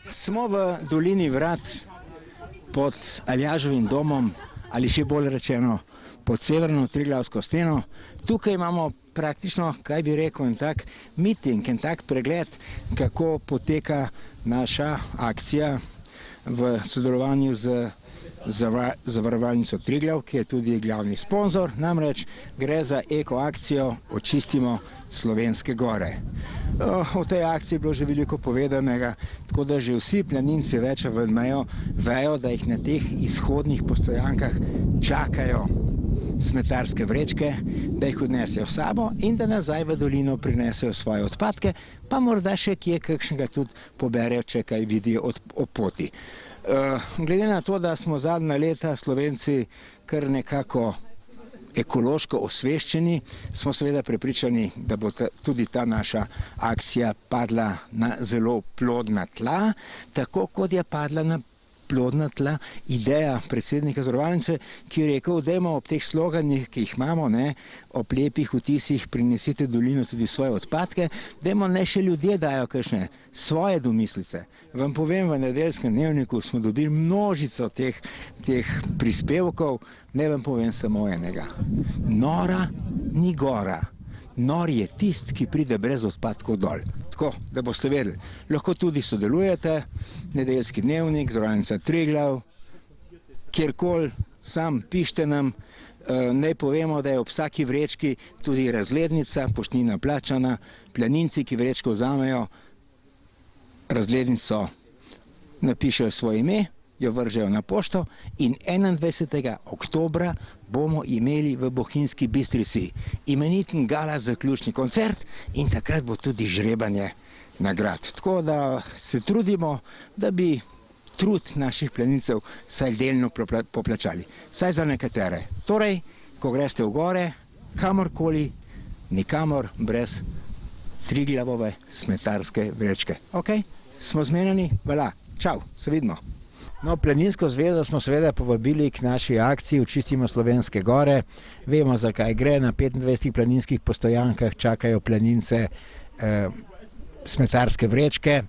Smo v dolini Vrat pod Aljaževim domom, ali še bolj rečeno pod severno Triglavsko steno. Tukaj imamo praktično, kaj bi rekel, en tak miting, en tak pregled, kako poteka naša akcija v sodelovanju z Zavarovalnico Triglav, ki je tudi glavni sponzor. Namreč gre za eko akcijo Očistimo Slovenske gore. O tej akciji je bilo že veliko povedanega, tako da že vsi planinci več vejo, da jih na teh izhodnih postojankah čakajo smetarske vrečke, da jih odnesejo v sabo in da nazaj v dolino prinesejo svoje odpadke, pa morda še kje kakšnega tudi poberejo, če kaj vidijo ob poti. Glede na to, da smo zadnja leta Slovenci kar nekako ekološko osveščeni, smo seveda prepričani, da bo tudi ta naša akcija padla na zelo plodna tla, tako kot je padla na plodna tla ideja predsednika Zavarovalnice, ki je rekel, dajmo ob teh sloganih, ki jih imamo, ob lepih vtisih prinesite v dolino tudi svoje odpadke, dajmo naj še ljudje dajo kakšne svoje domislice. Vam povem, v Nedeljskem dnevniku smo dobili množico teh prispevkov, ne vam povem samo enega. Nora ni gora. Nor je tist, ki pride brez odpadkov dol. Tako, da boste vedeli. Lahko tudi sodelujete, Nedeljski dnevnik, Zavarovalnica Triglav, kjerkoli, sam pište nam, naj povemo, da je ob vsaki vrečki tudi razglednica, poštnina plačana, planinci, ki vrečko vzamejo, razglednico napišejo svoje ime, jo vržejo na pošto in 21. oktobra bomo imeli v Bohinjski Bistrici imeniten gala zaključni koncert in takrat bo tudi žrebanje nagrad. Tako da se trudimo, da bi trud naših planincev vsaj delno poplačali. Saj za nekatere. Torej, ko greste v gore, kamorkoli, nikamor brez Triglavove smetarske vrečke. Ok? Smo zmenjeni? Vala. Čau, se vidimo. No, Planinsko zvezo smo seveda povabili k naši akciji Očistimo Slovenske gore. Vemo, zakaj gre. Na 25 planinskih postojankah čakajo planince smetarske vrečke.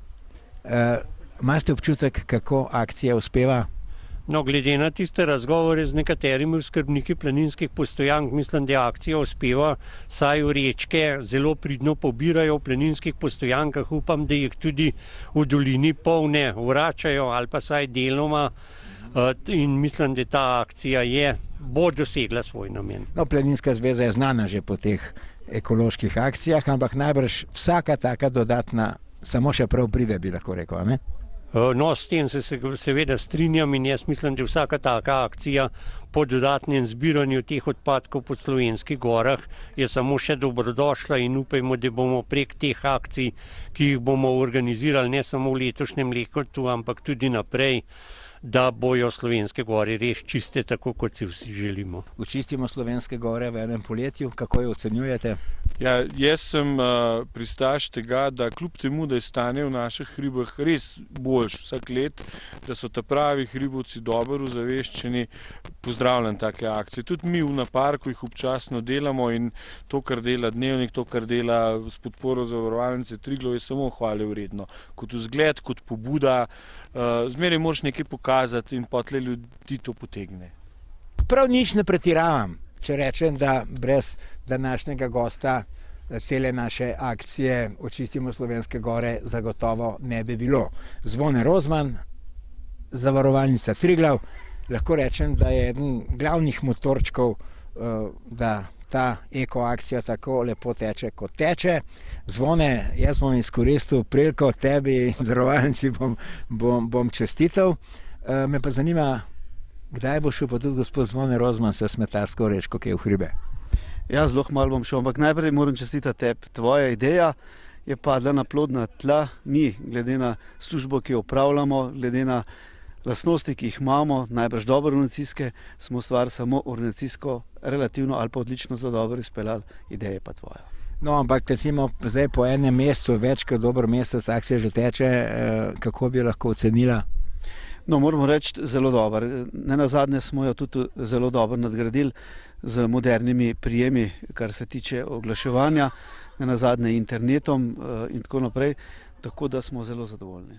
Imate občutek, kako akcija uspeva? No, glede na tiste razgovore z nekaterimi oskrbniki planinskih postojank, mislim, da akcija uspeva, saj vrečke zelo pridno pobirajo v planinskih postojankah. Upam, da jih tudi v dolini polne vračajo ali pa saj deloma in mislim, da ta akcija bo dosegla svoj namen. No, Planinska zveza je znana že po teh ekoloških akcijah, ampak najbrž vsaka taka dodatna samo še prav pride, bi lahko rekel, ne? No, s tem se seveda strinjam in jaz mislim, da vsaka taka akcija po dodatnem zbiranju teh odpadkov po slovenskih gorah je samo še dobrodošla in upajmo, da bomo prek teh akcij, ki jih bomo organizirali ne samo v letošnjem letu, ampak tudi naprej, da bojo slovenske gore res čiste, tako kot si vsi želimo. Očistimo Slovenske gore v enem poletju, kako jo ocenjujete? Ja, jaz sem pristaš tega, da kljub temu, da je stanje v naših hribah res boljš vsak let, da so ta pravi hribovci dobro ozaveščeni, pozdravljam take akcije. Tudi mi v Naparku jih občasno delamo in to, kar dela Dnevnik, to, kar dela s podporo Zavarovalnice Triglav, je samo hvale vredno. Kot vzgled, kot pobuda, zmeraj moraš nekaj pokazati in potle ljudi to potegne. Prav nič ne pretiravam, če rečem, da brez današnjega gosta cele naše akcije Očistimo Slovenske gore zagotovo ne bi bilo. Zvone Rozman, Zavarovalnica Triglav, lahko rečem, da je eden glavnih motorčkov, da ta eko akcija tako lepo teče, kot teče. Zvone, jaz bom izkoristil priliko, tebi in Zavarovalnici bom čestital. Me pa zanima, kdaj bo šel pa tudi gospod Zvone Rozman se smetarsko vrečko, ki je v hribe? Ja, zelo malo bom šel, ampak najprej moram čestitati tebi. Tvoja ideja je padla na plodna tla. Mi, glede na službo, ki jo opravljamo, glede na lastnosti, ki jih imamo, najbrž dobro organizacijske, smo stvar samo organizacijsko relativno ali pa odlično zelo dobro izpeljali, ideja pa tvoja. No, ampak recimo zdaj po enem mesecu, več kot dober mesec akcija že teče, kako bi lahko ocenila? No, moramo reči zelo dobro. Nenazadnje smo jo tudi zelo dobro nadgradili z modernimi prijemi, kar se tiče oglaševanja, nenazadnje internetom in tako naprej, tako da smo zelo zadovoljni.